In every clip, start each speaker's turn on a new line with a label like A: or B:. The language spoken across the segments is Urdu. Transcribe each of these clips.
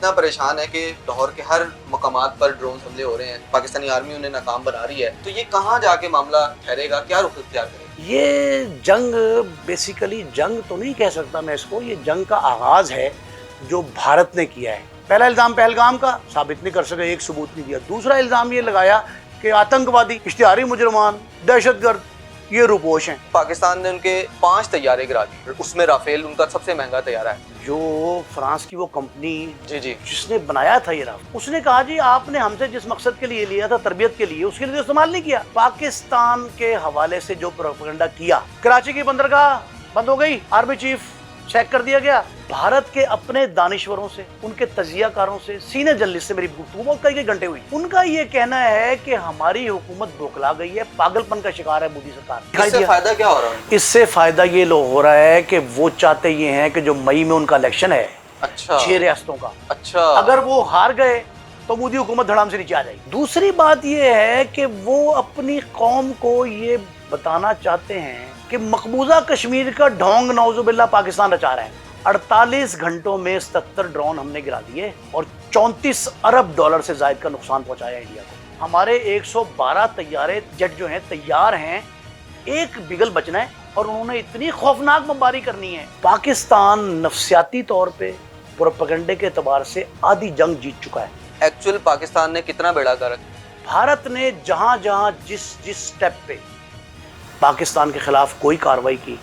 A: اتنا پریشان ہے کہ لاہور کے ہر مقامات پر ڈرون حملے ہو رہے ہیں، پاکستانی آرمی انہیں ناکام بنا رہی ہے، تو یہ کہاں جا کے معاملہ ٹھہرے گا، کیا رخ اختیار کرے گا؟
B: یہ جنگ بیسیکلی جنگ تو نہیں کہہ سکتا میں اس کو، یہ جنگ کا آغاز ہے جو بھارت نے کیا ہے۔ پہلا الزام پہلگام کا ثابت نہیں کر سکے، ایک ثبوت نہیں دیا۔ دوسرا الزام یہ لگایا کہ آتنکوادی، اشتہاری مجرمان، دہشت گرد یہ روپوش ہیں۔
A: پاکستان نے ان کے 5 طیارے گرا دیے، اس میں رافیل ان کا سب سے مہنگا طیارہ ہے۔
B: جو فرانس کی وہ کمپنی
A: جی
B: جس نے بنایا تھا یہ رافیل، اس نے کہا جی آپ نے ہم سے جس مقصد کے لیے لیا تھا، تربیت کے لیے، اس کے لیے استعمال نہیں کیا۔ پاکستان کے حوالے سے جو پروپیگنڈا کیا، کراچی کی بندرگاہ بند ہو گئی، آرمی چیف چیک کر دیا گیا۔ بھارت کے اپنے دانشوروں سے، ان کے تجزیہ کاروں سے، سینئر جرنلسٹ سے میری گفتگو بہت کئی گھنٹے ہوئی، ان کا یہ کہنا ہے کہ ہماری حکومت بوکھلا گئی ہے، پاگل پن کا شکار ہے مودی سرکار۔
A: اس سے فائدہ کیا ہو رہا ہے؟
B: اس سے فائدہ یہ ہو رہا ہے کہ وہ چاہتے یہ ہیں کہ جو مئی میں ان کا الیکشن ہے،
A: اچھا
B: 6 ریاستوں کا،
A: اچھا،
B: اگر وہ ہار گئے تو مودی حکومت دھڑام سے نیچے آ جائے گی۔ دوسری بات یہ ہے کہ وہ اپنی قوم کو یہ بتانا چاہتے ہیں کہ مقبوضہ کشمیر کا ڈھونگ نعوذ باللہ پاکستان رچا رہے ہیں۔ 48 گھنٹوں میں 77 ڈرون ہم نے گرا دیے اور 34 ارب ڈالر سے زائد کا نقصان پہنچایا انڈیا کو۔ ہمارے 112 طیارے جٹ جو ہیں تیار ہیں، ایک بگل بچنا ہے، اور انہوں نے اتنی خوفناک بمباری کرنی ہے۔ پاکستان نفسیاتی طور پہ، پروپیگنڈے کے اعتبار سے آدھی جنگ جیت چکا ہے۔
A: ایکچوئل پاکستان نے کتنا بیڑا گرک؟
B: بھارت نے جہاں جہاں جس سٹیپ پہ پاکستان کے خلاف کوئی کارروائی کی،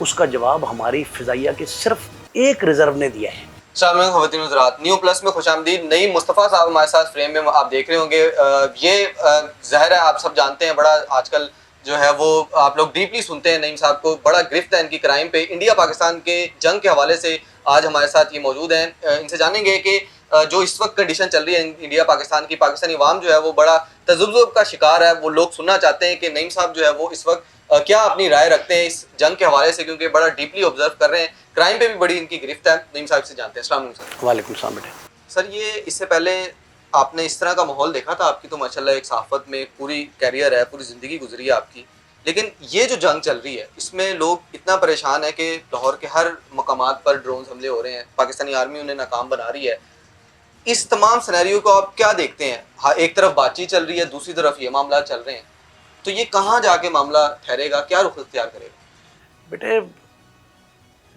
B: اس کا جواب ہماری فضائیہ کے صرف ایک ریزرو نے دیا ہے۔
A: السلام علیکم خواتین حضرات، نیو پلس میں خوش آمدید۔ نئی مصطفیٰ صاحب ہمارے ساتھ فریم میں آپ دیکھ رہے ہوں گے۔ یہ ظاہر ہے آپ سب جانتے ہیں، بڑا آج کل جو ہے وہ آپ لوگ ڈیپلی سنتے ہیں نعیم صاحب کو، بڑا گرفت ہے ان کی کرائم پہ۔ انڈیا پاکستان کے جنگ کے حوالے سے آج ہمارے ساتھ یہ موجود ہیں۔ ان سے جانیں گے کہ جو اس وقت کنڈیشن چل رہی ہے انڈیا پاکستان کی، پاکستانی عوام جو ہے وہ بڑا تذبذب کا شکار ہے۔ وہ لوگ سننا چاہتے ہیں کہ نعیم صاحب جو ہے وہ اس وقت کیا اپنی رائے رکھتے ہیں اس جنگ کے حوالے سے، کیونکہ بڑا ڈیپلی آبزرو کر رہے ہیں، کرائم پہ بھی بڑی ان کی گرفت ہے۔ نعیم صاحب سے جانتے ہیں۔ السلام علیکم سر۔
B: وعلیکم السلام بیٹے۔
A: سر یہ اس سے پہلے آپ نے اس طرح کا ماحول دیکھا تھا؟ آپ کی تو ماشاءاللہ ایک صحافت میں پوری کیریئر ہے، پوری زندگی گزری ہے آپ کی، لیکن یہ جو جنگ چل رہی ہے اس میں لوگ اتنا پریشان ہے کہ لاہور کے ہر مقامات پر ڈرون حملے ہو رہے ہیں، پاکستانی آرمی انہیں ناکام بنا رہی ہے۔ اس تمام سینیریو کو آپ کیا دیکھتے ہیں؟ ہاں، ایک طرف بات چیت چل رہی ہے، دوسری طرف یہ معاملات چل رہے ہیں، تو یہ کہاں جا کے معاملہ ٹھہرے گا، کیا رخ اختیار کرے گا؟
B: بیٹے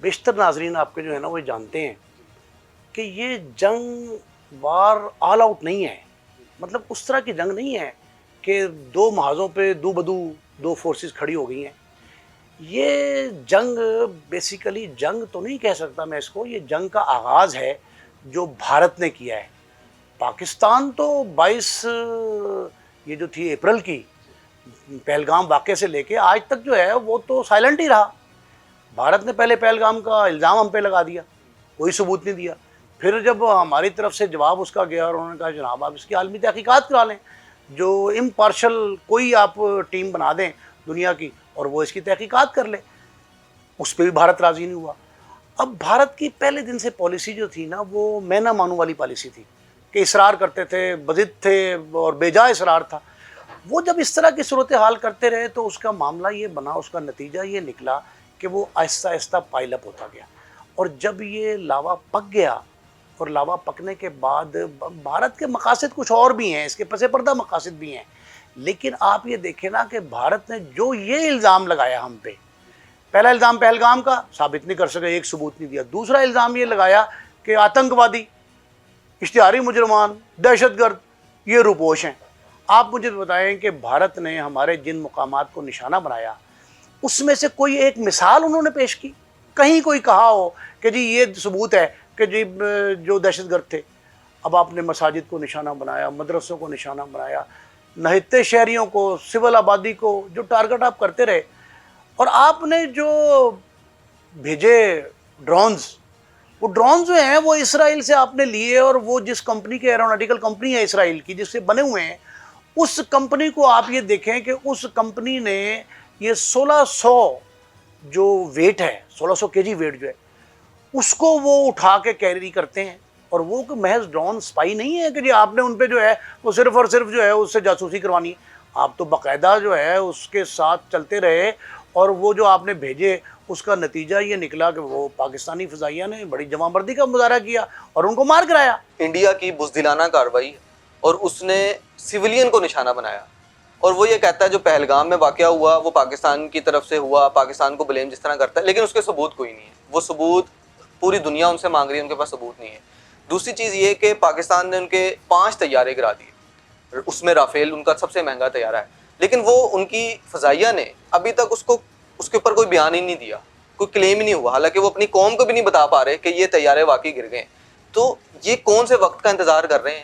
B: بیشتر ناظرین آپ کے جو ہے نا وہ جانتے ہیں کہ یہ جنگ وار آل آؤٹ نہیں ہے، مطلب اس طرح کی جنگ نہیں ہے کہ دو محاذوں پہ دو بدو دو فورسز کھڑی ہو گئی ہیں۔ یہ جنگ بیسیکلی جنگ تو نہیں کہہ سکتا میں اس کو، یہ جنگ کا آغاز ہے جو بھارت نے کیا ہے۔ پاکستان تو 22 یہ جو تھی اپریل کی پہلگام واقعے سے لے کے آج تک جو ہے وہ تو سائلنٹ ہی رہا۔ بھارت نے پہلے پہلگام کا الزام ہم پہ لگا دیا، کوئی ثبوت نہیں دیا، پھر جب ہماری طرف سے جواب اس کا گیا اور انہوں نے کہا جناب آپ اس کی عالمی تحقیقات کرا لیں، جو امپارشل کوئی آپ ٹیم بنا دیں دنیا کی اور وہ اس کی تحقیقات کر لے، اس پہ بھی بھارت راضی نہیں ہوا۔ اب بھارت کی پہلے دن سے پالیسی جو تھی نا وہ میں نہ مانوں والی پالیسی تھی کہ اصرار کرتے تھے، بضد تھے اور بے جا اصرار تھا۔ وہ جب اس طرح کی صورتحال کرتے رہے تو اس کا معاملہ یہ بنا، اس کا نتیجہ یہ نکلا کہ وہ آہستہ آہستہ پائل اپ ہوتا گیا، اور جب یہ لاوا پک گیا اور لاوا پکنے کے بعد بھارت کے مقاصد کچھ اور بھی ہیں، اس کے پس پردہ مقاصد بھی ہیں، لیکن آپ یہ دیکھیں نا کہ بھارت نے جو یہ الزام لگایا ہم پہ، پہلا الزام پہلگام کا ثابت نہیں کر سکے، ایک ثبوت نہیں دیا۔ دوسرا الزام یہ لگایا کہ آتنکوادی، اشتہاری مجرمان، دہشت گرد یہ روپوش ہیں۔ آپ مجھے بتائیں کہ بھارت نے ہمارے جن مقامات کو نشانہ بنایا اس میں سے کوئی ایک مثال انہوں نے پیش کی؟ کہیں کوئی کہا ہو کہ جی یہ ثبوت ہے کہ جی جو دہشت گرد تھے؟ اب آپ نے مساجد کو نشانہ بنایا، مدرسوں کو نشانہ بنایا، نہتے شہریوں کو، سول آبادی کو جو ٹارگٹ آپ کرتے رہے، اور آپ نے جو بھیجے ڈرونز، وہ ڈرون جو ہیں وہ اسرائیل سے آپ نے لیے، اور وہ جس کمپنی کے ایروناٹیکل کمپنی ہے اسرائیل کی جس سے بنے ہوئے ہیں، اس کمپنی کو آپ یہ دیکھیں کہ اس کمپنی نے یہ 1600 جو ویٹ ہے، 1600 kg ویٹ جو ہے، اس کو وہ اٹھا کے کیری کرتے ہیں، اور وہ کہ محض ڈرون سپائی نہیں ہے کہ جی آپ نے ان پہ جو ہے وہ صرف اور صرف جو ہے اس سے جاسوسی کروانی ہے، آپ تو باقاعدہ جو ہے اس کے ساتھ چلتے رہے، اور وہ جو آپ نے بھیجے اس کا نتیجہ یہ نکلا کہ وہ پاکستانی فضائیہ نے بڑی جوانمردی کا مظاہرہ کیا اور ان کو مار کرایا.
A: انڈیا کی بزدلانہ کارروائی اور اس نے سویلین کو نشانہ بنایا, اور وہ یہ کہتا ہے جو پہلگام میں واقعہ ہوا وہ پاکستان کی طرف سے ہوا, پاکستان کو بلیم جس طرح کرتا ہے, لیکن اس کے ثبوت کوئی نہیں ہے. وہ ثبوت پوری دنیا ان سے مانگ رہی ہے, ان کے پاس ثبوت نہیں ہے. دوسری چیز یہ کہ پاکستان نے ان کے 5 طیارے گرا دیے, اس میں رافیل ان کا سب سے مہنگا طیارہ ہے, لیکن وہ ان کی فضائیہ نے ابھی تک اس کے اوپر کوئی بیان ہی نہیں دیا, کوئی کلیم ہی نہیں ہوا, حالانکہ وہ اپنی قوم کو بھی نہیں بتا پا رہے کہ یہ طیارے واقعی گر گئے. تو یہ کون سے وقت کا انتظار کر رہے ہیں؟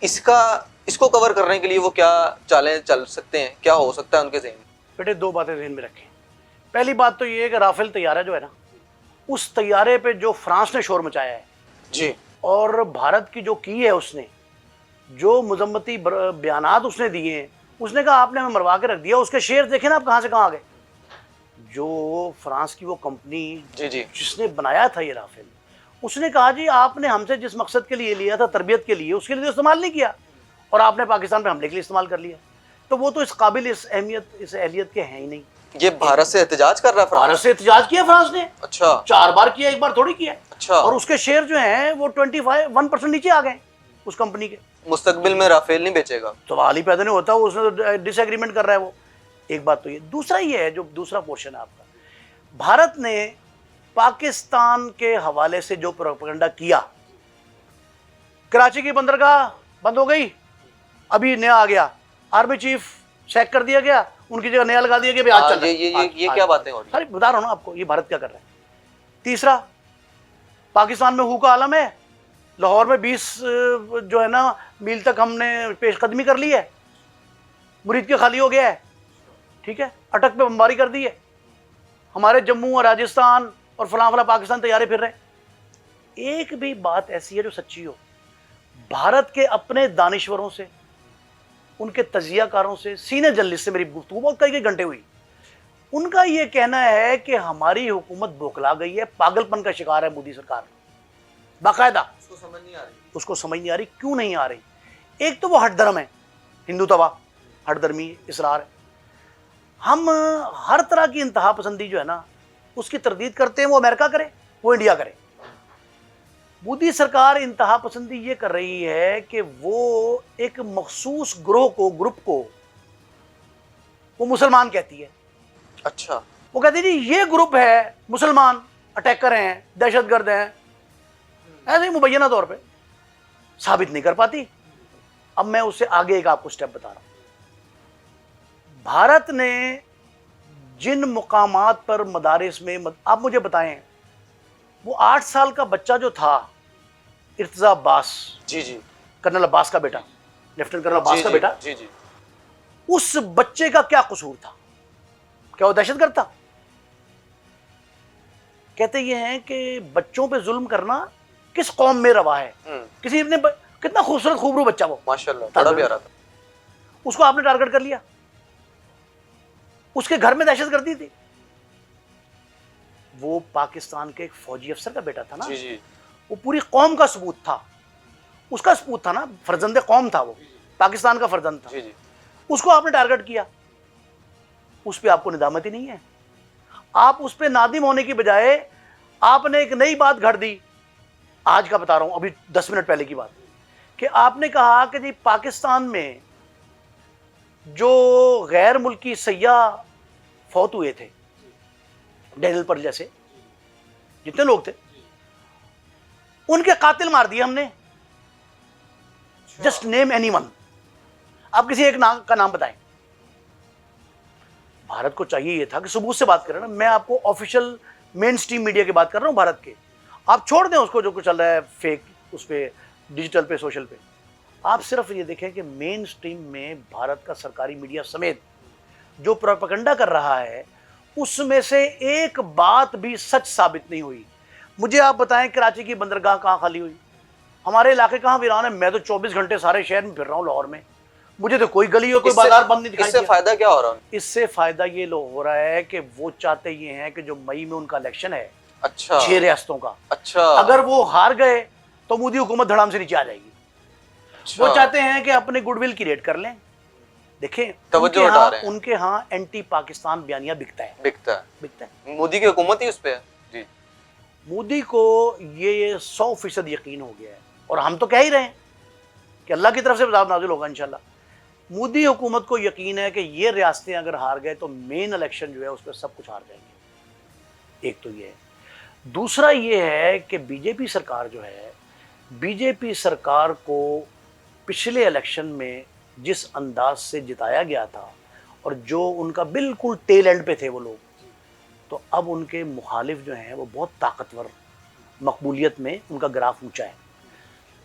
A: اس کو کور کرنے کے لیے وہ کیا چالیں چل سکتے ہیں, کیا ہو سکتا ہے ان کے ذہن میں؟
B: بیٹے 2 باتیں ذہن میں رکھیں. پہلی بات تو یہ ہے کہ رافیل طیارہ جو ہے نا, اس طیارے پہ جو فرانس نے شور مچایا ہے
A: جی,
B: اور بھارت کی جو کی ہے, اس نے جو مذمتی بیانات اس نے دیے ہیں, اس نے کہا آپ نے ہمیں مروا کے رکھ دیا. اس کے شیئر دیکھیں نا آپ کہاں سے کہاں آ گئے. جو فرانس کی وہ کمپنی
A: جی
B: جس نے بنایا تھا یہ رافیل, اس نے کہا جی آپ نے ہم سے جس مقصد کے لیے لیا تھا, تربیت کے لیے, اس کے لیے استعمال نہیں کیا, اور آپ نے پاکستان پہ حملے کے لیے استعمال کر لیا. تو وہ تو اس قابل, اس اہمیت, اس اہلیت کے ہیں ہی نہیں.
A: یہ بھارت سے احتجاج کر رہا ہے
B: بھارت سے احتجاج کیا فرانس نے,
A: اچھا
B: 4 بار کیا, 1 بار تھوڑی کیا.
A: اچھا,
B: اور اس کے شیئر جو ہیں وہ 1% نیچے آ گئے اس کمپنی کے.
A: مستقبل میں رافیل نہیں بیچے گا.
B: سوال ہی پیدا نہیں ہوتا, اس نے ڈس ایگریمنٹ کر رہا ہے وہ. ایک بات تو یہ. دوسرا یہ ہے, جو دوسرا پورشن ہے آپ کا, بھارت نے پاکستان کے حوالے سے جو پروپیگنڈا کیا, کراچی کی بندرگاہ بند ہو گئی, ابھی نیا آ گیا, آرمی چیف سیک کر دیا گیا, ان کی جگہ نیا لگا دیا گیا, آج چل رہا ہے.
A: یہ کیا باتیں ہو رہی ہیں؟
B: ساری بتا رہا ہوں نا آپ کو, یہ بھارت کیا کر رہا ہے. تیسرا, پاکستان میں ہو کا عالم ہے, لاہور میں 20 جو ہے نا میل تک ہم نے پیش قدمی کر لی ہے, مرید کے خالی ہو گیا ہے, ٹھیک ہے, اٹک پہ بمباری کر دی ہے, ہمارے جموں اور راجستھان اور فلاں فلاں پاکستان تیارے پھر رہے ہیں. ایک بھی بات ایسی ہے جو سچی ہو؟ بھارت کے اپنے دانشوروں سے, ان کے تجزیہ کاروں سے, سینئر جرنلسٹ سے میری گفتگو بہت کئی گھنٹے ہوئی, ان کا یہ کہنا ہے کہ ہماری حکومت بوکھلا گئی ہے, پاگل پن کا شکار ہے مودی سرکار باقاعدہ.
A: اس کو سمجھ نہیں آ رہی.
B: اس کو سمجھ نہیں آ رہی. کیوں نہیں آ رہی؟ ایک تو وہ ہٹ دھرم ہے, ہندو توا, ہٹ دھرمی اسرار ہے. ہم ہر طرح کی انتہا پسندی جو ہے نا اس کی تردید کرتے ہیں, وہ امریکہ کرے, وہ انڈیا کرے. مودی سرکار انتہا پسندی یہ کر رہی ہے کہ وہ ایک مخصوص گروپ کو وہ مسلمان کہتی ہے.
A: اچھا,
B: وہ کہتی ہے جی یہ گروپ ہے مسلمان, اٹیکر ہیں, دہشت گرد ہیں, ایسے ہی مبینہ طور پہ ثابت نہیں کر پاتی. اب میں اس سے آگے ایک آپ کو سٹیپ بتا رہا ہوں. بھارت نے جن مقامات پر مدارس میں, آپ مجھے بتائیں, وہ 8 سال کا بچہ جو تھا ارتضیٰ عباس,
A: جی
B: کرنل عباس کا بیٹا, لیفٹیننٹ کرنل عباس کا بیٹا,
A: جی,
B: اس بچے کا کیا قصور تھا؟ کیا وہ دہشت گرد تھا؟ کہتے یہ ہیں کہ بچوں پہ ظلم کرنا کس قوم میں روا ہے. کسی نے کتنا خوبصورت خوبرو بچہ وہ,
A: ماشاءاللہ بڑا پیارا تھا,
B: اس کو آپ نے ٹارگٹ کر لیا. اس کے گھر میں دہشت گردی تھی. وہ پاکستان کے ایک فوجی افسر کا بیٹا تھا نا,
A: جی,
B: وہ پوری قوم کا ثبوت تھا, اس کا ثبوت تھا نا, فرزند قوم تھا, وہ پاکستان کا فرزند تھا.
A: جی,
B: اس کو آپ نے ٹارگٹ کیا, اس پہ آپ کو ندامت ہی نہیں ہے. آپ اس پہ نادم ہونے کی بجائے آپ نے ایک نئی بات گھڑ دی. آج کا بتا رہا ہوں, ابھی 10 منٹ پہلے کی بات, کہ آپ نے کہا کہ جی پاکستان میں جو غیر ملکی سیاح فوت ہوئے تھے, ڈینیل پر جیسے جتنے لوگ تھے, ان کے قاتل مار دیے ہم نے. جسٹ نیم اینی ون, آپ کسی ایک کا نام بتائیں. بھارت کو چاہیے یہ تھا کہ ثبوت سے بات کریں نا. میں آپ کو آفیشیل مین سٹریم میڈیا کی بات کر رہا ہوں بھارت کے. آپ چھوڑ دیں اس کو جو کچھ چل رہا ہے فیک, اس پہ ڈیجیٹل پہ, سوشل پہ. آپ صرف یہ دیکھیں کہ مین سٹریم میں بھارت کا سرکاری میڈیا سمیت جو پروپیگنڈا کر رہا ہے, اس میں سے ایک بات بھی سچ ثابت نہیں ہوئی. مجھے آپ بتائیں کراچی کی بندرگاہ کہاں خالی ہوئی؟ ہمارے علاقے کہاں ویران ہے؟ میں تو 24 گھنٹے سارے شہر میں پھر رہا ہوں لاہور میں, مجھے تو کوئی گلی اور کوئی بازار بند نہیں دکھائی.
A: اس سے فائدہ کیا ہو رہا ہے؟
B: اس سے فائدہ یہ ہو رہا ہے کہ وہ چاہتے یہ ہیں کہ جو مئی میں ان کا الیکشن ہے,
A: اچھا
B: 6 ریاستوں کا,
A: اچھا,
B: اگر وہ ہار گئے تو مودی حکومت دھڑام سے نیچے آ جائے گی. وہ چاہتے ہیں کہ اپنے گڈ ول کی ریٹ کر لیں, دیکھیں
A: توجہ ہٹا رہے ہیں.
B: ان کے ہاں اینٹی پاکستان بیانیہ بکتا ہے.
A: مودی کی حکومت ہی اس پہ ہے. جی
B: مودی کو یہ 100% یقین ہو گیا ہے، اور ہم تو کہہ ہی رہے ہیں کہ اللہ کی طرف سے عذاب نازل ہوگا انشاءاللہ. مودی حکومت کو یقین ہے کہ یہ ریاستیں اگر ہار گئے تو مین الیکشن جو ہے اس پہ سب کچھ ہار جائیں گے. ایک تو یہ ہے. دوسرا یہ ہے کہ بی جے پی سرکار جو ہے، بی جے پی سرکار کو پچھلے الیکشن میں جس انداز سے جتایا گیا تھا اور جو ان کا بالکل ٹیل اینڈ پہ تھے وہ لوگ، تو اب ان کے مخالف جو ہیں وہ بہت طاقتور، مقبولیت میں ان کا گراف اونچا ہے.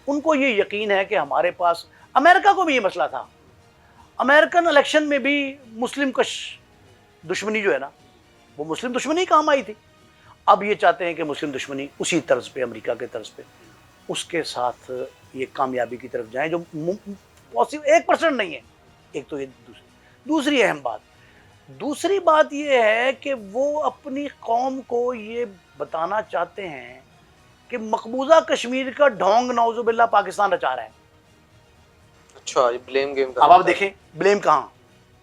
B: ان کو یہ یقین ہے کہ ہمارے پاس، امریکہ کو بھی یہ مسئلہ تھا، امریکن الیکشن میں بھی مسلم کش دشمنی جو ہے نا وہ مسلم دشمنی کام آئی تھی. اب یہ چاہتے ہیں کہ مسلم دشمنی اسی طرز پہ، امریکہ کے طرز پہ اس کے ساتھ یہ کامیابی کی طرف جائیں، جو پاسبل 1% نہیں ہے. ایک تو یہ دوسری اہم بات. دوسری بات یہ ہے کہ وہ اپنی قوم کو یہ بتانا چاہتے ہیں کہ مقبوضہ کشمیر کا ڈھونگ نعوذ باللہ پاکستان رچا رہا ہے.
A: اچھا، یہ بلیم گیم.
B: اب آپ دیکھیں بلیم کہاں،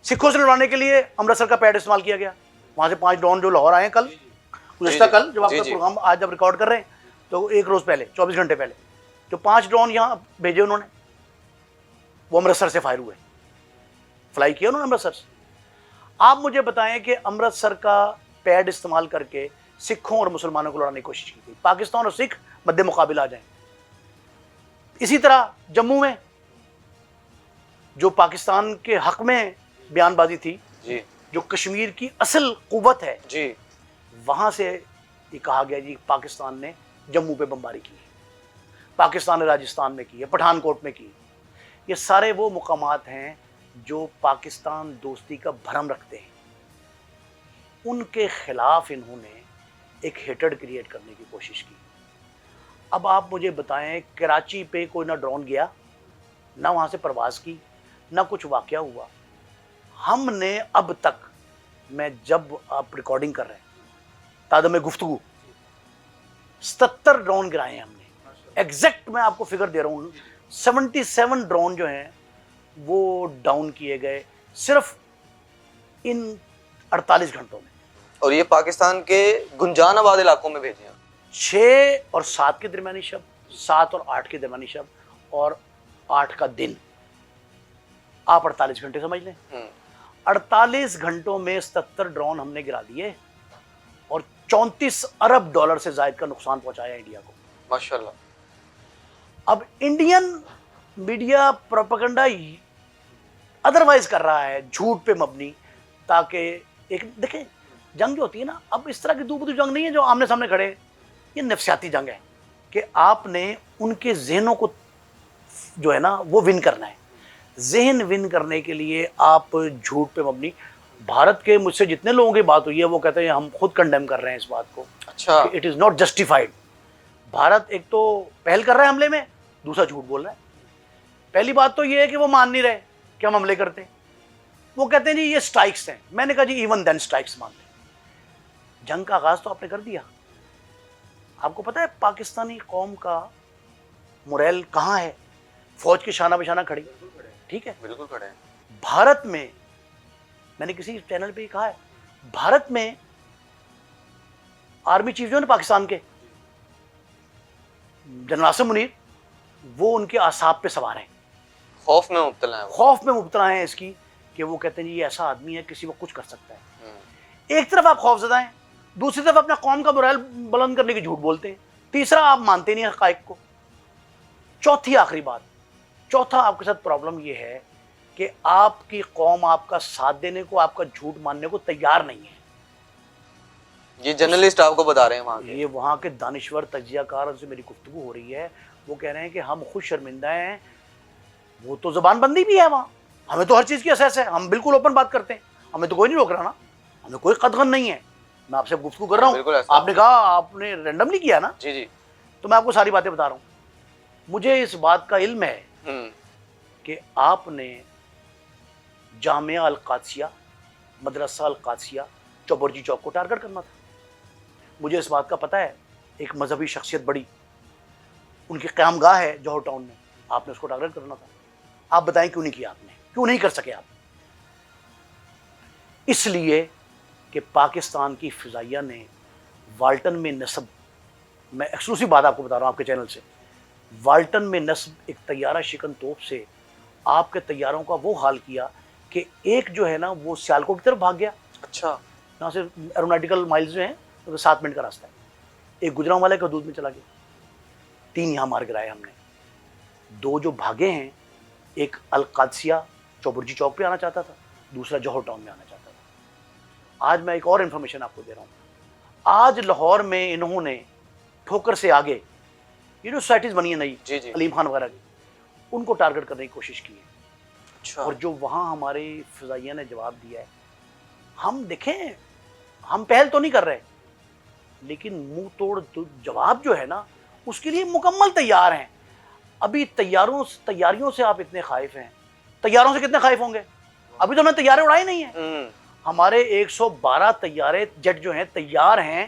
B: سکھوں سے لڑانے کے لیے امرتسر کا پیڈ استعمال کیا گیا. وہاں سے 5 ڈرون جو لاہور آئے ہیں کل، گزشتہ کل جب آپ کا پروگرام آج جب ریکارڈ کر رہے ہیں تو ایک روز پہلے 24 گھنٹے پہلے جو 5 ڈرون یہاں بھیجے انہوں نے، وہ امرتسر سے فائر ہوئے، فلائی کیا انہوں نے امرتسر سے. آپ مجھے بتائیں کہ امرتسر کا پیڈ استعمال کر کے سکھوں اور مسلمانوں کو لڑانے کی کوشش کی گئی، پاکستان اور سکھ مد مقابل آ جائیں. اسی طرح جموں میں جو پاکستان کے حق میں بیان بازی تھی،
A: جی
B: جو کشمیر کی اصل قوت ہے،
A: جی،
B: وہاں سے یہ کہا گیا جی پاکستان نے جموں پہ بمباری کی ہے، پاکستان نے راجستھان میں کی ہے، پٹھان کوٹ میں کی ہے. یہ سارے وہ مقامات ہیں جو پاکستان دوستی کا بھرم رکھتے ہیں. ان کے خلاف انہوں نے ایک ہیٹرڈ کریٹ کرنے کی کوشش کی. اب آپ مجھے بتائیں کراچی پہ کوئی نہ ڈرون گیا، نہ وہاں سے پرواز کی، نہ کچھ واقعہ ہوا. ہم نے اب تک، میں جب آپ ریکارڈنگ کر رہے ہیں تادم گفتگو، 77 ڈرون گرائے ہیں ہم نے. ایگزیکٹ میں آپ کو فگر دے رہا ہوں، 77 ڈرون جو ہیں وہ ڈاؤن کیے گئے صرف ان 48 گھنٹوں میں.
A: اور یہ پاکستان کے گنجان آباد علاقوں میں بھیجے ہیں.
B: 6 اور 7 کے درمیانی شب، 7 اور 8 کے درمیانی شب، اور 8 کا دن. آپ 48 گھنٹے سمجھ لیں. 48 گھنٹوں میں 77 ڈرون ہم نے گرا دیے اور 34 ارب ڈالر سے زائد کا نقصان پہنچایا انڈیا کو.
A: ماشاءاللہ.
B: اب انڈین میڈیا پروپیگنڈا ادروائز کر رہا ہے، جھوٹ پہ مبنی، تاکہ ایک دیکھیں جنگ جو ہوتی ہے نا، اب اس طرح کی دو بدو جنگ نہیں ہے جو آمنے سامنے کھڑے، یہ نفسیاتی جنگ ہے کہ آپ نے ان کے ذہنوں کو جو ہے نا وہ ون کرنا ہے. ذہن ون کرنے کے لیے آپ جھوٹ پہ مبنی. بھارت کے مجھ سے جتنے لوگوں کی بات ہوئی ہے وہ کہتے ہیں ہم خود کنڈیم کر رہے ہیں اس بات کو.
A: اچھا.
B: It is not justified. Bharat ایک تو پہل کر رہا ہے حملے میں، دوسرا جھوٹ بول رہا ہے. پہلی بات تو یہ ہے کہ وہ مان نہیں رہے کہ ہم حملے کرتے ہیں. وہ کہتے ہیں جی یہ سٹرائکس ہیں. میں نے کہا جی ایون دین سٹرائکس مان لیں. جنگ کا آغاز تو آپ نے کر دیا. آپ کو پتا ہے پاکستانی قوم کا موریل کہاں ہے؟ فوج کے شانہ بشانہ کھڑی. ٹھیک ہے،
A: بالکل کھڑے ہیں.
B: بھارت میں نے کسی چینل پہ ہی کہا ہے، بھارت میں آرمی چیف جو ہے نا پاکستان کے، جنرل عاصم منیر، وہ ان کے اعصاب پہ سوار ہیں،
A: خوف میں مبتلا ہیں.
B: خوف میں مبتلا ہیں اس کی کہ وہ کہتے ہیں جی یہ ایسا آدمی ہے کسی وقت کچھ کر سکتا ہے. ایک طرف آپ خوف زدہ ہیں، دوسری طرف اپنا قوم کا موریل بلند کرنے کی جھوٹ بولتے ہیں، تیسرا آپ مانتے نہیں حقائق کو. چوتھی آخری بات، چوتھا آپ کے ساتھ پرابلم یہ ہے کہ آپ کی قوم آپ کا ساتھ دینے کو، آپ کا جھوٹ ماننے کو تیار نہیں ہے.
A: یہ جرنلسٹ آپ کو بتا رہے ہیں وہاں کے.
B: یہ وہاں کے دانشور تجزیہ کار سے میری گفتگو ہو رہی ہے، وہ کہہ رہے ہیں کہ ہم خود شرمندہ ہیں. وہ تو زبان بندی بھی ہے وہاں، ہمیں تو ہر چیز کی اساس ہے، ہم بالکل اوپن بات کرتے ہیں، ہمیں تو کوئی نہیں روک رہا نا، ہمیں کوئی قدغن نہیں ہے. میں آپ سے گفتگو کر رہا ہوں، آپ نے کہا آپ نے رینڈملی کیا نا،
A: جی جی،
B: تو میں آپ کو ساری باتیں بتا رہا ہوں. مجھے اس بات کا علم ہے کہ آپ نے جامعہ القادسیہ، مدرسہ القادسیہ، چوبرجی چوک کو ٹارگٹ کرنا تھا. مجھے اس بات کا پتہ ہے، ایک مذہبی شخصیت بڑی، ان کی قیام گاہ ہے جوہر ٹاؤن میں، آپ نے اس کو ٹارگٹ کرنا تھا. آپ بتائیں کیوں نہیں کیا آپ نے، کیوں نہیں کر سکے آپ؟ اس لیے کہ پاکستان کی فضائیہ نے والٹن میں نصب، میں ایکسکلوسیو بات آپ کو بتا رہا ہوں آپ کے چینل سے، والٹن میں نصب ایک طیارہ شکن توپ سے آپ کے طیاروں کا وہ حال کیا کہ ایک جو ہے نا وہ سیالکوٹ کی طرف بھاگ گیا،
A: اچھا
B: یہاں سے ایروناٹیکل مائلز جو ہیں تو 7 منٹ کا راستہ ہے، ایک گجرانوالے کے حدود میں چلا گیا، 3 یہاں مار گرائے ہم نے، 2 جو بھاگے ہیں، ایک القادسیہ چوبرجی چوک پہ آنا چاہتا تھا، دوسرا جوہر ٹاؤن میں آنا چاہتا تھا۔ آج میں ایک اور انفارمیشن آپ کو دے رہا ہوں، آج لاہور میں انہوں نے ٹھوکر سے آگے یہ جو سوسائٹیز بنی ہیں نئی
A: جی جی
B: علیم خان وغیرہ کی، ان کو ٹارگٹ کرنے کی کوشش کی ہے،
A: اچھا
B: اور جو وہاں ہمارے فضائیہ نے جواب دیا ہے، ہم دیکھیں ہم پہل تو نہیں کر رہے لیکن منہ توڑ جواب جو ہے نا اس کے لیے مکمل تیار ہیں۔ ابھی تیاریوں سے آپ اتنے خائف ہیں، تیاروں سے کتنے خائف ہوں گے؟ ابھی تو ہم نے تیارے اڑائے نہیں ہیں، ہمارے 112 طیارے جٹ جو ہیں تیار ہیں،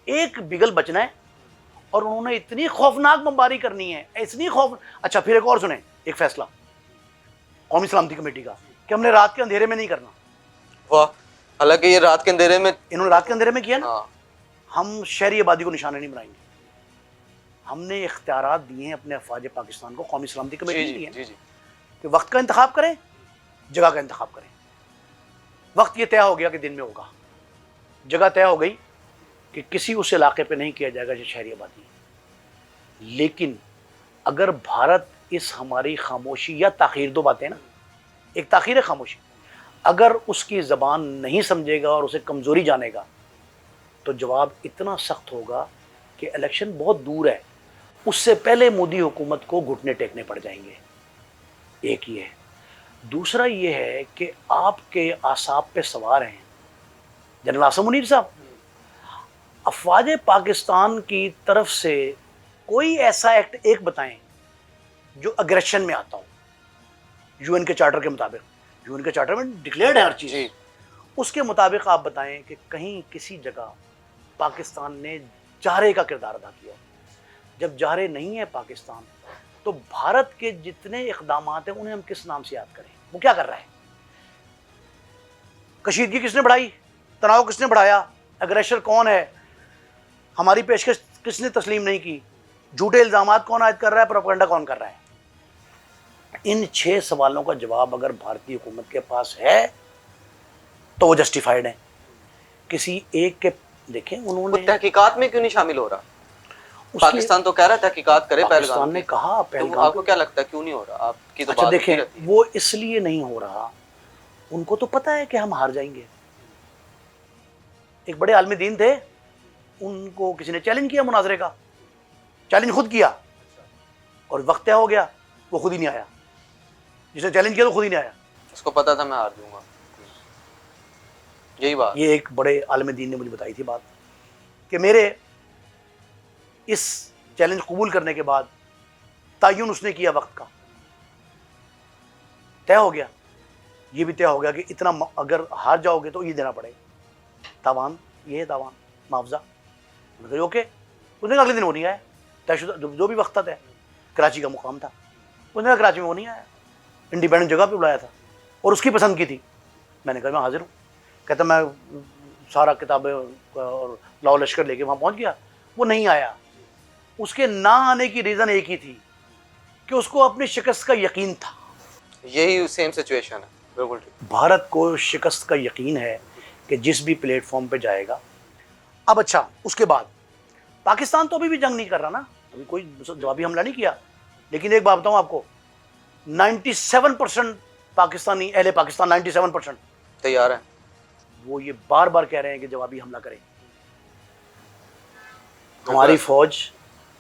B: ایک بگل بچنا ہے، اور انہوں نے اتنی خوفناک بمباری کرنی ہے، اتنی اچھا پھر ایک اور سنیں، ایک فیصلہ قومی سلامتی کمیٹی کا کہ ہم نے رات کے اندھیرے میں نہیں کرنا،
A: واہ، حالانکہ یہ رات کے اندھیرے میں
B: انہوں نے رات کے اندھیرے میں کیا نا،
A: ہاں
B: ہم شہری آبادی کو نشانہ نہیں بنائیں گے، ہم نے اختیارات دیے ہیں اپنے افواج پاکستان کو، قومی سلامتی کمیٹی نے
A: جی
B: دیے ہیں
A: جی جی
B: کہ وقت کا انتخاب کریں، جگہ کا انتخاب کریں۔ وقت یہ طے ہو گیا کہ دن میں ہوگا، جگہ طے ہو گئی کہ کسی اس علاقے پہ نہیں کیا جائے گا جو شہری آبادی ہے، لیکن اگر بھارت اس ہماری خاموشی یا تاخیر، 2 باتیں نا، ایک تاخیر ہے خاموشی، اگر اس کی زبان نہیں سمجھے گا اور اسے کمزوری جانے گا تو جواب اتنا سخت ہوگا کہ الیکشن بہت دور ہے، اس سے پہلے مودی حکومت کو گھٹنے ٹیکنے پڑ جائیں گے۔ ایک یہ ہے، دوسرا یہ ہے کہ آپ کے اعصاب پہ سوار ہیں جنرل عاصم منیر صاحب، افواج پاکستان کی طرف سے کوئی ایسا ایکٹ ایک بتائیں جو اگریشن میں آتا ہو، یو این کے چارٹر کے مطابق، یو این کے چارٹر میں ڈکلیئرڈ ہے ہر چیز،
A: جی
B: اس کے مطابق آپ بتائیں کہ کہیں کسی جگہ پاکستان نے جارے کا کردار ادا کیا۔ جب جارے نہیں ہے پاکستان تو بھارت کے جتنے اقدامات ہیں انہیں ہم کس نام سے یاد کریں؟ وہ کیا کر رہا ہے؟ کشیدگی کس نے بڑھائی؟ تناؤ کس نے بڑھایا؟ اگریشر کون ہے؟ ہماری پیشکش کس نے تسلیم نہیں کی؟ جھوٹے الزامات کون عائد کر رہا ہے؟ پروپیگنڈا کون کر رہا ہے؟ ان 6 سوالوں کا جواب اگر بھارتی حکومت کے پاس ہے تو وہ جسٹیفائڈ ہیں۔ کسی ایک کے دیکھیں انہوں
A: وہ
B: نے
A: تحقیقات میں کیوں نہیں شامل ہو رہا؟
B: اس
A: پاکستان تو کہہ رہا ہے تحقیقات کرے پہلگام
B: پاکستان نے
A: کی،
B: کہا
A: تو
B: پہلگام
A: آپ کو کیا لگتا ہے کیوں نہیں ہو رہا؟ آپ کی تو
B: اچھا
A: بات
B: دیکھیں
A: ہوتی رہتی ہے۔
B: وہ اس لیے نہیں ہو رہا، ان کو تو پتہ ہے کہ ہم ہار جائیں گے۔ ایک بڑے عالم دین تھے، ان کو کسی نے چیلنج کیا مناظرے کا، چیلنج خود کیا اور وقت طے ہو گیا، وہ خود ہی نہیں آیا، جس نے چیلنج کیا تو خود ہی نہیں آیا۔
A: اس کو پتا تھا میں ہار جاؤں گا، یہی بات۔
B: یہ ایک بڑے عالم دین نے مجھے بتائی تھی بات کہ میرے اس چیلنج قبول کرنے کے بعد تعین اس نے کیا وقت کا، طے ہو گیا، یہ بھی طے ہو گیا کہ اتنا اگر ہار جاؤ گے تو یہ دینا پڑے گا، تاوان، یہ ہے تاوان، معاوضہ۔ میں نے کہا اوکے، اس نے کہا اگلے دن وہ نہیں آیا، طے شدہ جو بھی وقت تھا، طے کراچی کا مقام تھا، اس نے کہا کراچی میں وہ نہیں آیا، انڈیپینڈنٹ جگہ پہ بلایا تھا اور اس کی پسند کی تھی۔ میں نے کہا میں حاضر ہوں، کہتا میں سارا کتابیں اور لاؤ لشکر لے کے وہاں پہنچ گیا، وہ نہیں آیا۔ اس کے نہ آنے کی ریزن ایک ہی تھی کہ اس کو اپنی شکست کا یقین تھا۔
A: یہی سیم سچویشن ہے، بالکل ٹھیک۔
B: بھارت کو شکست کا یقین ہے کہ جس بھی پلیٹ فارم پہ جائے گا۔ اب اچھا اس کے بعد پاکستان تو ابھی بھی جنگ نہیں کر رہا نا، ابھی کوئی جوابی حملہ نہیں کیا، لیکن ایک بات بتاؤں آپ کو، 97% پاکستانی اہل پاکستان 97%
A: تیار ہے۔
B: وہ یہ بار بار کہہ رہے ہیں کہ جوابی حملہ کریں۔ ہماری فوج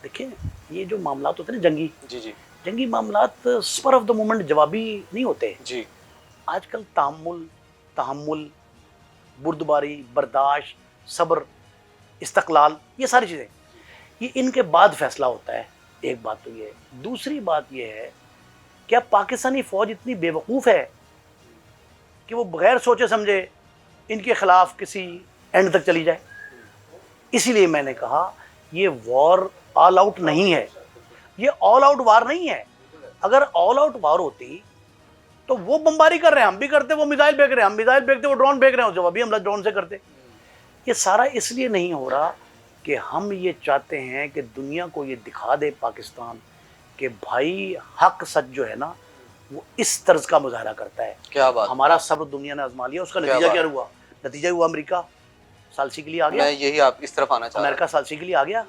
B: دیکھیں، یہ جو معاملات ہوتے ہیں نا
A: جی جی
B: جنگی معاملات اسپر آف دا مومنٹ جوابی نہیں ہوتے۔
A: جی
B: آج کل تحمل، بردباری، برداشت، صبر، استقلال، یہ ساری چیزیں، یہ ان کے بعد فیصلہ ہوتا ہے۔ ایک بات تو یہ ہے، دوسری بات یہ ہے کہ اب پاکستانی فوج اتنی بے وقوف ہے کہ وہ بغیر سوچے سمجھے ان کے خلاف کسی اینڈ تک چلی جائے۔ اسی لیے میں نے کہا یہ وار آل آؤٹ نہیں ہے، یہ آل آؤٹ وار نہیں ہے۔ اگر آل آؤٹ وار ہوتی تو وہ بمباری کر رہے ہیں، ہم بھی کرتے، وہ میزائل پھینک رہے ہیں، ہم میزائل پھینکتے، وہ ڈرون پھینک رہے ہیں، جوابی حملہ ڈرون سے کرتے. یہ سارا اس لیے نہیں ہو رہا کہ ہم یہ چاہتے ہیں کہ دنیا کو یہ دکھا دے پاکستان کہ بھائی حق سچ جو ہے نا وہ اس طرز کا مظاہرہ کرتا ہے.
A: کیا بات.
B: ہمارا صبر دنیا نے آزما لیا، اس کا نتیجہ کیا ہوا؟ نتیجہ ہوا امریکہ ثالثی کے لیے آ گیا.
A: میں یہی آپ اس طرف آنا چاہ رہا
B: امریکہ ثالثی کے لیے آ گیا،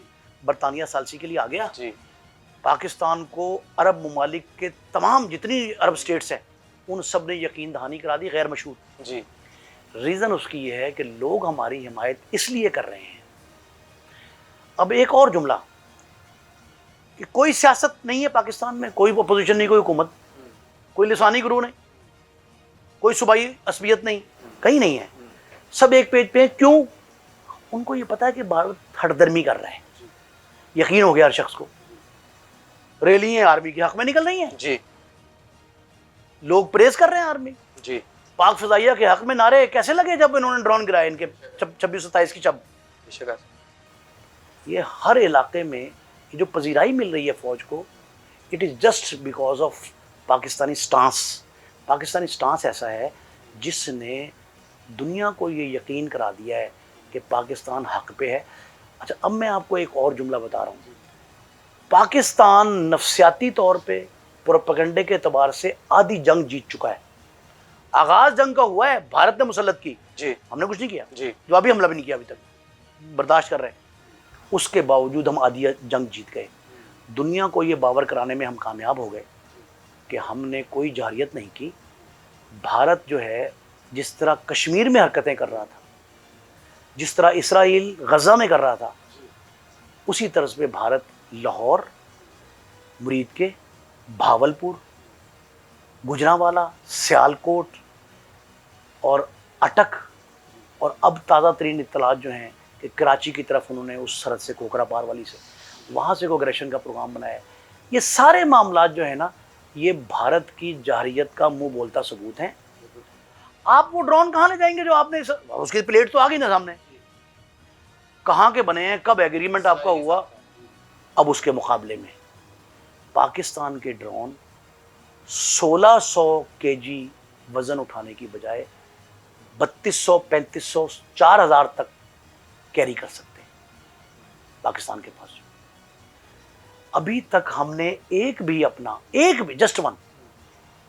B: برطانیہ ثالثی کے لیے آ گیا.
A: جی
B: پاکستان کو عرب ممالک کے تمام جتنی عرب سٹیٹس ہیں ان سب نے یقین دہانی کرا دی غیر مشروط.
A: جی.
B: ریزن اس کی یہ ہے کہ لوگ ہماری حمایت اس لیے کر رہے ہیں. اب ایک اور جملہ کہ کوئی سیاست نہیں ہے پاکستان میں، کوئی اپوزیشن نہیں، کوئی حکومت، کوئی لسانی گروہ نہیں، کوئی صوبائی عصبیت نہیں، کہیں نہیں ہے، سب ایک پیج پہ ہیں. کیوں؟ ان کو یہ پتا ہے کہ بھارت ہٹ درمی کر رہا ہے. یقین ہو گیا ہر شخص کو. ریلی ہیں آرمی کے حق میں نکل رہی ہیں،
A: جی
B: لوگ پریز کر رہے ہیں آرمی.
A: جی.
B: پاک فضائیہ کے حق میں نعرے کیسے لگے جب انہوں نے ڈرون گرائے ان کے 26-27 کی چب. یہ ہر علاقے میں یہ جو پذیرائی مل رہی ہے فوج کو، it is just because of Pakistani stance. Pakistani stance ایسا ہے جس نے دنیا کو یہ یقین کرا دیا ہے کہ پاکستان حق پہ ہے. اچھا اب میں آپ کو ایک اور جملہ بتا رہا ہوں. پاکستان نفسیاتی طور پہ پروپیگنڈے کے اعتبار سے آدھی جنگ جیت چکا ہے. آغاز جنگ کا ہوا ہے، بھارت نے مسلط کی،
A: جی
B: ہم نے کچھ نہیں کیا،
A: جی.
B: جوابی حملہ بھی نہیں کیا ابھی تک، برداشت کر رہے ہیں. اس کے باوجود ہم آدھی جنگ جیت گئے. دنیا کو یہ باور کرانے میں ہم کامیاب ہو گئے کہ ہم نے کوئی جارحیت نہیں کی. بھارت جو ہے جس طرح کشمیر میں حرکتیں کر رہا تھا، جس طرح اسرائیل غزہ میں کر رہا تھا، اسی طرز پہ بھارت لاہور، مرید کے، بھاولپور، گجرانوالہ، سیالکوٹ اور اٹک، اور اب تازہ ترین اطلاعات جو ہیں کہ کراچی کی طرف انہوں نے اس سرحد سے کوکرا پار والی سے وہاں سے کوگریشن کا پروگرام بنایا ہے. یہ سارے معاملات جو ہیں نا یہ بھارت کی جارحیت کا منہ بولتا ثبوت ہیں. آپ وہ ڈرون کہاں لے جائیں گے جو آپ نے، اس کی پلیٹ تو آ گئی نا سامنے، کہاں کے بنے ہیں، کب ایگریمنٹ آپ کا ہوا. اب اس کے مقابلے میں پاکستان کے ڈرون 1600 kg وزن اٹھانے کی بجائے 3200، 3500، 4000 تک کیری کر سکتے ہیں پاکستان کے پاس. ابھی تک ہم نے ایک بھی جسٹ ون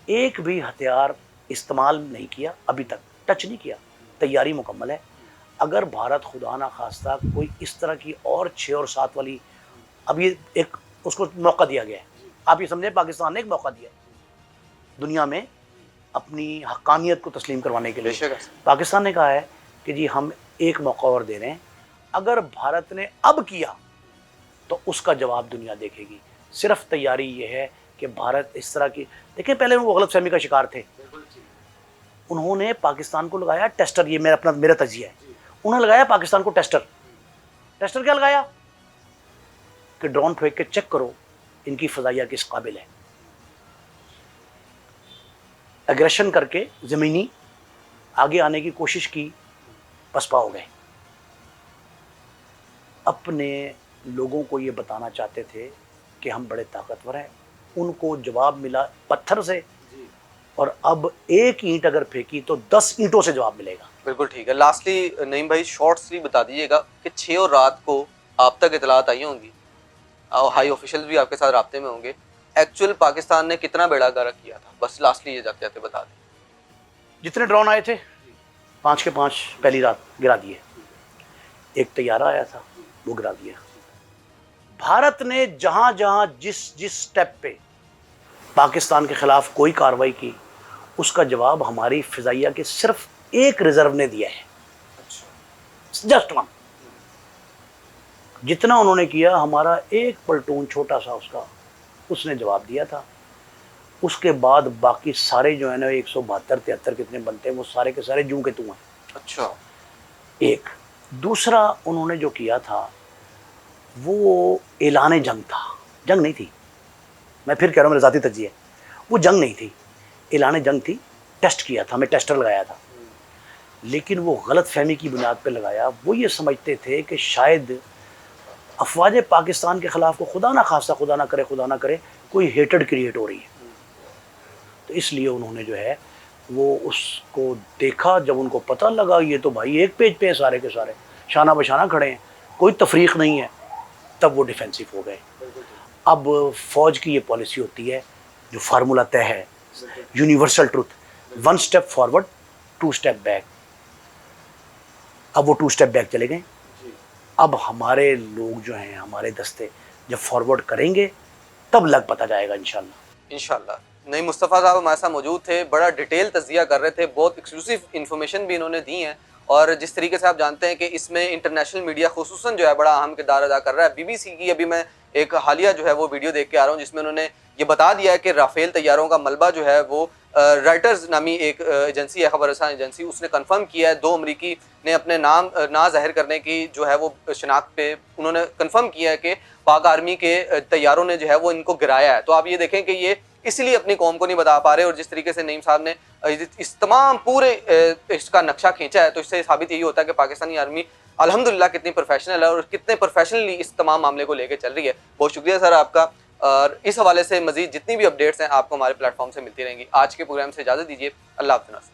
B: ایک بھی ہتھیار استعمال نہیں کیا، ابھی تک ٹچ نہیں کیا. تیاری مکمل ہے. اگر بھارت خدا نہ خواستہ کوئی اس طرح کی اور 6 اور 7 والی، اب یہ ایک اس کو موقع دیا گیا ہے. آپ یہ سمجھیں پاکستان نے ایک موقع دیا ہے دنیا میں اپنی حقانیت کو تسلیم کروانے کے لیے. پاکستان نے کہا ہے کہ جی ہم ایک موقع اور دے رہے ہیں. اگر بھارت نے اب کیا تو اس کا جواب دنیا دیکھے گی. صرف تیاری یہ ہے کہ بھارت اس طرح کی، دیکھیں پہلے وہ غلط فہمی کا شکار تھے. انہوں نے پاکستان کو لگایا ٹیسٹر، یہ میرا تجزیہ ہے، انہوں نے لگایا پاکستان کو ٹیسٹر کیا لگایا کہ ڈرون پھینک کے چیک کرو ان کی فضائیہ کس قابل ہے. ایگریشن کر کے زمینی آگے آنے کی کوشش کی، پسپا ہو گئے. اپنے لوگوں کو یہ بتانا چاہتے تھے کہ ہم بڑے طاقتور ہیں، ان کو جواب ملا پتھر سے، اور اب ایک اینٹ اگر پھینکی تو 10 اینٹوں سے جواب ملے گا.
A: بالکل ٹھیک ہے. لاسٹلی نعیم بھائی شارٹسلی بتا دیجیے گا کہ 6 اور رات کو آپ تک اطلاعات آئی ہوں گی اور ہائی آفیشل بھی آپ کے ساتھ رابطے میں ہوں گے، ایکچوئل پاکستان نے کتنا بیڑا گرک کیا تھا؟ بس لاسٹلی یہ جاتے جاتے بتا دیں.
B: جتنے ڈرون آئے تھے 5 کے 5 پہلی رات گرا دیے. ایک طیارہ آیا تھا وہ گرا دیا. بھارت نے جہاں جہاں جس سٹیپ پہ پاکستان کے خلاف کوئی کارروائی کی، اس کا جواب ہماری فضائیہ کے صرف ایک ریزرو نے دیا ہے، جسٹ ون. جتنا انہوں نے کیا ہمارا ایک پلٹون چھوٹا سا اس نے جواب دیا تھا. اس کے بعد باقی سارے جو ہے نا 172 73 کتنے بنتے ہیں وہ سارے کے سارے جوں کے تو ہیں.
A: اچھا.
B: ایک دوسرا انہوں نے جو کیا تھا وہ اعلان جنگ تھا، جنگ نہیں تھی. میں پھر کہہ رہا ہوں میرا ذاتی تجزیہ ہے، وہ جنگ نہیں تھی، اعلان جنگ تھی. ٹیسٹ کیا تھا، میں ٹیسٹر لگایا تھا، لیکن وہ غلط فہمی کی بنیاد پہ لگایا. وہ یہ سمجھتے تھے کہ شاید افواج پاکستان کے خلاف کو خدا نہ کرے کوئی ہیٹڈ کریٹ ہو رہی ہے. تو اس لیے انہوں نے جو ہے وہ اس کو دیکھا، جب ان کو پتہ لگا یہ تو بھائی ایک پیج پہ ہیں سارے کے سارے، شانہ بشانہ کھڑے ہیں، کوئی تفریق نہیں ہے، تب وہ ڈیفینسو ہو گئے۔ اب فوج کی یہ پالیسی ہوتی ہے جو فارمولہ طے ہے، universal truth, 1 step forward 2 step back. اب وہ 2 اسٹیپ بیک چلے گئے۔ اب ہمارے لوگ جو ہیں، ہمارے دستے جب فارورڈ کریں گے تب لگ پتہ جائے گا انشاءاللہ۔
A: انشاءاللہ۔ نعیم مصطفیٰ صاحب ہمارے ساتھ موجود تھے، بڑا ڈیٹیل تجزیہ کر رہے تھے، بہت ایکسکلوسیو انفارمیشن بھی انہوں نے دی ہیں، اور جس طریقے سے آپ جانتے ہیں کہ اس میں انٹرنیشنل میڈیا خصوصاً جو ہے بڑا اہم کردار ادا کر رہا ہے۔ BBC کی ابھی میں ایک حالیہ جو ہے وہ ویڈیو دیکھ کے آ رہا ہوں، جس میں انہوں نے یہ بتا دیا ہے کہ رافیل طیاروں کا ملبہ جو ہے وہ رائٹرز نامی ایک ایجنسی ہے، خبر رساں ایجنسی، اس نے کنفرم کیا ہے۔ 2 امریکی نے اپنے نام نہ ظاہر کرنے کی جو ہے وہ شناخت پہ انہوں نے کنفرم کیا ہے کہ پاک آرمی کے طیاروں نے جو ہے وہ ان کو گرایا ہے۔ تو آپ یہ دیکھیں کہ یہ اس لیے اپنی قوم کو نہیں بتا پا رہے، اور جس طریقے سے نعیم صاحب نے اس تمام پورے اس کا نقشہ کھینچا ہے، تو اس سے ثابت یہی ہوتا ہے کہ پاکستانی آرمی الحمدللہ کتنی پروفیشنل ہے اور کتنے پروفیشنلی اس تمام معاملے کو لے کے چل رہی ہے۔ بہت شکریہ سر آپ کا، اور اس حوالے سے مزید جتنی بھی اپڈیٹس ہیں آپ کو ہمارے پلیٹ فارم سے ملتی رہیں گی۔ آج کے پروگرام سے اجازت دیجیے، اللہ حافظ۔